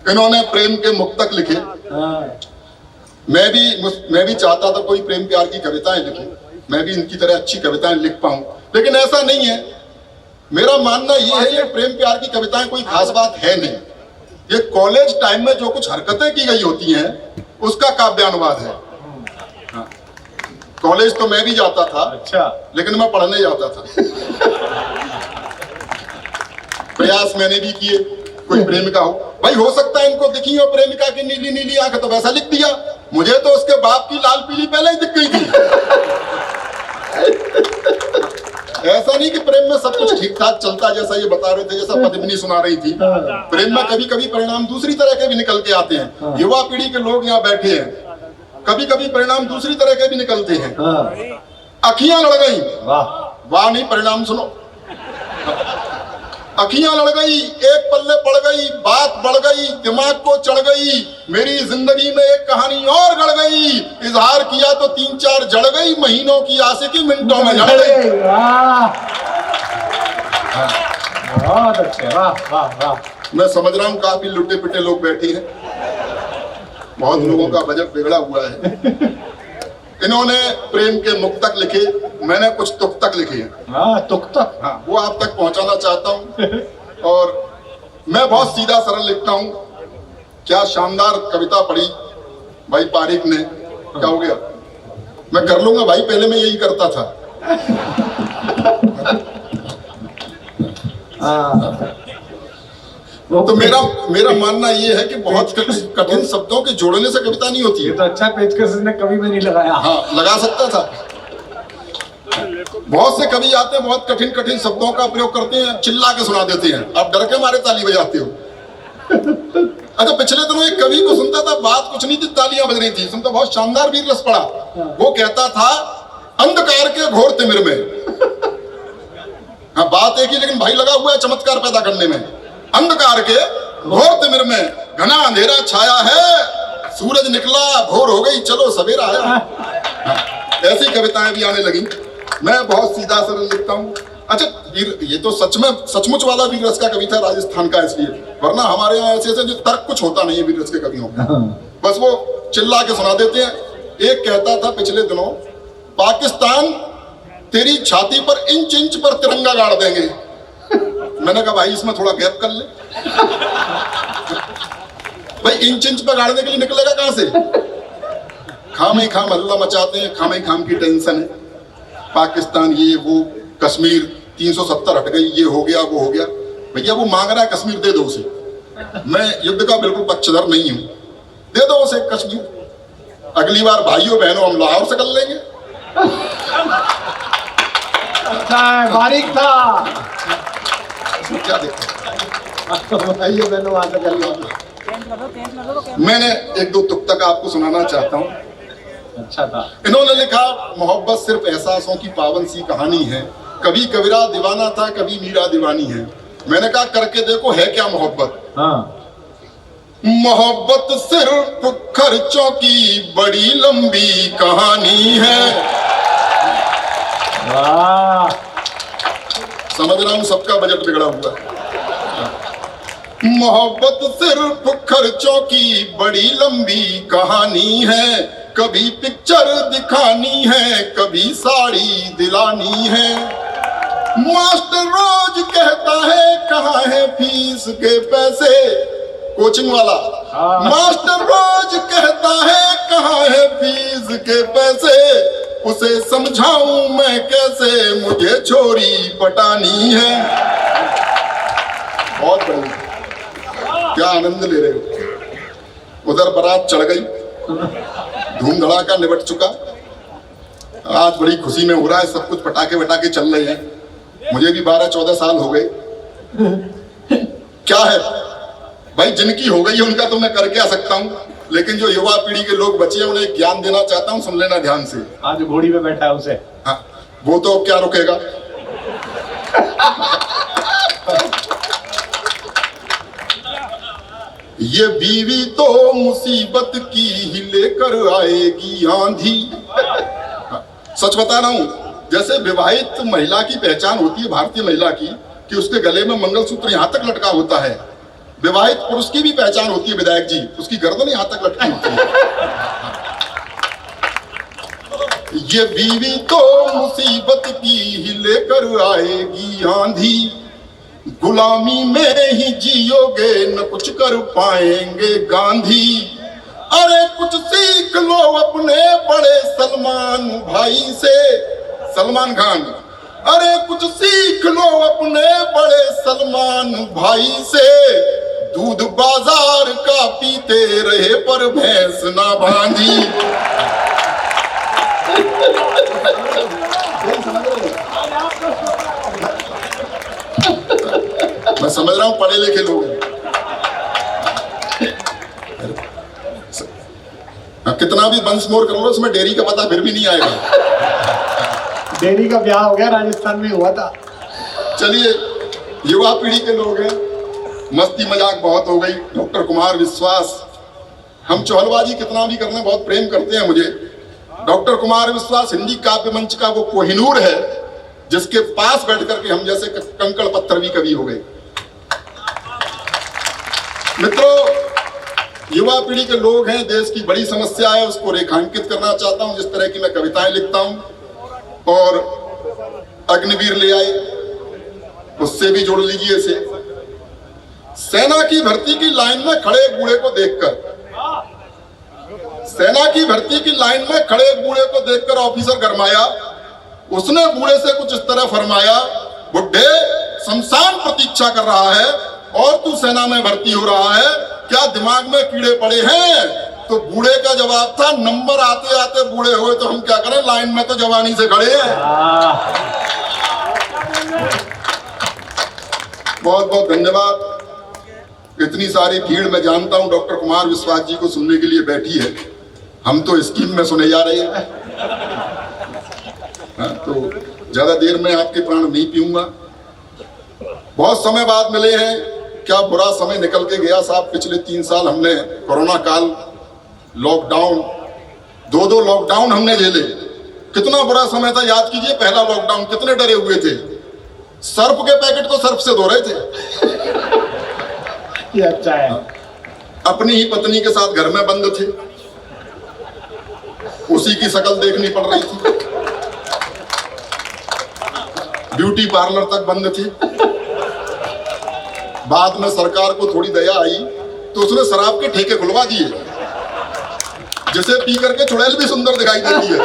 इन्होंने प्रेम के मुक्तक लिखे। मैं भी चाहता था कोई प्रेम प्यार की कविताएं लिखूं, मैं भी इनकी तरह अच्छी कविताएं लिख पाऊं, लेकिन ऐसा नहीं है। मेरा मानना यह है ये प्रेम प्यार की कविताएं कोई खास बात है नहीं, ये कॉलेज टाइम में जो कुछ हरकतें की गई होती हैं उसका काव्यानुवाद है। हाँ। कॉलेज तो मैं भी जाता था, अच्छा, लेकिन मैं पढ़ने जाता था। प्रयास मैंने भी किए, कोई प्रेमिका हो, भाई हो सकता है इनको दिखी हो प्रेमिका की नीली नीली आंख तो वैसा लिख दिया, मुझे तो उसके बाप की लाल पीली पहले ही दिख गई थी। ऐसा नहीं कि प्रेम में सब कुछ ठीक ठाक चलता, जैसा ये बता रहे थे, जैसा पद्मिनी सुना रही थी। प्रेम में कभी कभी परिणाम दूसरी तरह के भी निकल के आते हैं। युवा पीढ़ी के लोग यहाँ बैठे हैं, कभी कभी परिणाम दूसरी तरह के भी निकलते हैं। अखियां लड़ गई, वाह नहीं, परिणाम सुनो। अखियां लड़ गई, एक पल्ले पड़ गई, बात बढ़ गई, दिमाग को चढ़ गई, मेरी जिंदगी में एक कहानी और गढ़ गई, इजहार किया तो 3-4 जड़ गई, महीनों की आशिकी मिनटों में झड़ गई। बहुत अच्छे, वाह वाह वाह। मैं समझ रहा हूँ काफी लुटे पिटे लोग बैठे हैं, बहुत लोगों का बजट बिगड़ा हुआ है। इन्होंने प्रेम के मुक्तक लिखे, मैंने कुछ तुक्तक लिखे हैं। तुक्तक, हाँ, वो आप तक पहुंचाना चाहता हूं। और मैं बहुत सीधा सरल लिखता हूं। क्या शानदार कविता पढ़ी भाई पारिक ने, क्या हो गया? मैं कर लूंगा भाई, पहले मैं यही करता था। तो मेरा मानना ये है कि बहुत कठिन शब्दों के जोड़ने से कविता नहीं होती है। तो अच्छा पेचकस ने कभी भी नहीं लगाया। हाँ, लगा सकता था। बहुत से कवि आते हैं, बहुत कठिन कठिन शब्दों का प्रयोग करते हैं, चिल्ला के सुना देते हैं, आप डर के मारे ताली बजाते हो। अच्छा, पिछले दिनों एक कवि को सुनता था, बात कुछ नहीं थी, तालियां बज रही थी, सुनता बहुत शानदार वीर रस पड़ा। वो कहता था अंधकार के घोर तिमिर में। हाँ, बात एक ही, लेकिन भाई लगा हुआ है चमत्कार पैदा करने में। अंधकार के घोर तिमिर में घना अंधेरा छाया है, सूरज निकला भोर हो गई, चलो सवेरा आया। हाँ, ऐसी कविताएं भी आने लगी। मैं बहुत सीधा सरल लिखता हूँ। अच्छा, ये तो सचमुच वाला वीर रस का कवि था, राजस्थान का, इसलिए, वरना हमारे यहाँ ऐसे जो तर्क कुछ होता नहीं है वीर रस के कवियों का, बस वो चिल्ला के सुना देते हैं। एक कहता था पिछले दिनों, पाकिस्तान तेरी छाती पर इंच इंच पर तिरंगा गाड़ देंगे। मैंने कहा भाई इसमें थोड़ा गैप कर ले। भाई इंच इंच पर गाड़ने के लिए निकलेगा कहां से? खामे खाम हल्ला मचाते हैं, खामे खाम की टेंशन है, पाकिस्तान ये वो, कश्मीर 370 हट गई, ये हो गया वो हो गया। भैया वो मांग रहा है कश्मीर, दे दो उसे। मैं युद्ध का बिल्कुल पक्षधर नहीं हूं, दे दो उसे कश्मीर। अगली बार भाइयों बहनों हम लाहौर से कर लेंगे। अच्छा है, बारीक था। क्या देखते भाइयों बहनों वहां से कर लेंगे। मैंने एक दो तुक्तक आपको सुनाना चाहता हूँ। अच्छा था। इन्होंने लिखा, मोहब्बत सिर्फ एहसासों की पावन सी कहानी है, कभी कबीरा दीवाना था, कभी मीरा दीवानी है। मैंने कहा करके देखो है क्या मोहब्बत। हाँ। मोहब्बत सिर्फ खर्चों की बड़ी लंबी कहानी है। वाह, समझ रहा हूं सबका बजट बिगड़ा हुआ है। मोहब्बत सिर्फ खर्चों की बड़ी लंबी कहानी है, कभी पिक्चर दिखानी है, कभी साड़ी दिलानी है। मास्टर रोज कहता है कहाँ है फीस के पैसे, कोचिंग वाला। मास्टर रोज कहता है कहाँ है फीस के पैसे, उसे समझाऊं मैं कैसे, मुझे छोरी पटानी है। बहुत बढ़िया, क्या आनंद ले रहे हो। उधर बारात चढ़ गई, धूम धड़ाका निबट चुका, आज बड़ी खुशी में हो रहा है, सब कुछ पटाखे वटाखे चल रहे हैं। मुझे भी 12-14 साल हो गए। क्या है भाई, जिनकी हो गई है उनका तो मैं करके आ सकता हूँ, लेकिन जो युवा पीढ़ी के लोग बचे हैं उन्हें ज्ञान देना चाहता हूँ, सुन लेना ध्यान से। आज घोड़ी में बैठा है उसे। हाँ, वो तो क्या रुकेगा। ये बीवी तो मुसीबत की ही लेकर आएगी आंधी। सच बता रहा हूं, जैसे विवाहित महिला की पहचान होती है भारतीय महिला की कि उसके गले में मंगलसूत्र यहां तक लटका होता है, विवाहित पुरुष की भी पहचान होती है विधायक जी, उसकी गर्दन यहाँ तक लटकी होती है। ये बीवी तो मुसीबत की ही लेकर आएगी आंधी, गुलामी में ही जियोगे न कुछ कर पाएंगे गांधी। अरे कुछ सीख लो अपने बड़े सलमान भाई से, सलमान खान। अरे कुछ सीख लो अपने बड़े सलमान भाई से, दूध बाजार का पीते रहे पर भैंस ना बांधी। मैं समझ रहा हूं पढ़े लिखे लोग हैं। कितना भी वंश मोर कर लो उसमें डेयरी का पता फिर भी नहीं आएगा। डेयरी का ब्याह हो गया, राजस्थान में हुआ था। चलिए, युवा पीढ़ी के लोग हैं, मस्ती मजाक बहुत हो गई। डॉक्टर कुमार विश्वास, हम चौहलबाजी कितना भी करने बहुत प्रेम करते हैं मुझे। डॉक्टर कुमार विश्वास हिंदी काव्य मंच का वो कोहिनूर है जिसके पास बैठ करके हम जैसे कंकड़ पत्थर भी कवि हो गए। मित्रों, युवा पीढ़ी के लोग हैं, देश की बड़ी समस्या है, उसको रेखांकित करना चाहता हूं। जिस तरह की मैं कविताएं लिखता हूं, और अग्निवीर ले आए, उससे भी जोड़ लीजिए इसे। सेना की भर्ती की लाइन में खड़े एक बूढ़े को देखकर, सेना की भर्ती की लाइन में खड़े एक बूढ़े को देखकर ऑफिसर गरमाया। उसने बूढ़े से कुछ इस तरह फरमाया, बुड्ढे शमशान प्रतीक्षा कर रहा है और तू सेना में भर्ती हो रहा है, क्या दिमाग में कीड़े पड़े हैं? तो बूढ़े का जवाब था, नंबर आते आते बूढ़े हुए तो हम क्या करें, लाइन में तो जवानी से खड़े हैं। बहुत बहुत धन्यवाद। इतनी सारी भीड़ मैं जानता हूं डॉक्टर कुमार विश्वास जी को सुनने के लिए बैठी है, हम तो स्कीम में सुने जा रहे हैं। तो ज्यादा देर में आपके प्राण नहीं पीऊंगा। बहुत समय बाद मिले हैं, क्या बुरा समय निकल के गया साहब। पिछले 3 साल हमने कोरोना काल, लॉकडाउन, 2 लॉकडाउन हमने झेले। कितना बुरा समय था, याद कीजिए पहला लॉकडाउन, कितने डरे हुए थे। सर्फ के पैकेट तो सर्फ से धो रहे थे। ये अच्छा है। अपनी ही पत्नी के साथ घर में बंद थे, उसी की शक्ल देखनी पड़ रही थी। ब्यूटी पार्लर तक बंद थे। बाद में सरकार को थोड़ी दया आई तो उसने शराब के ठेके खुलवा दिए, जिसे पी करके चुड़ैल भी सुंदर दिखाई देती है।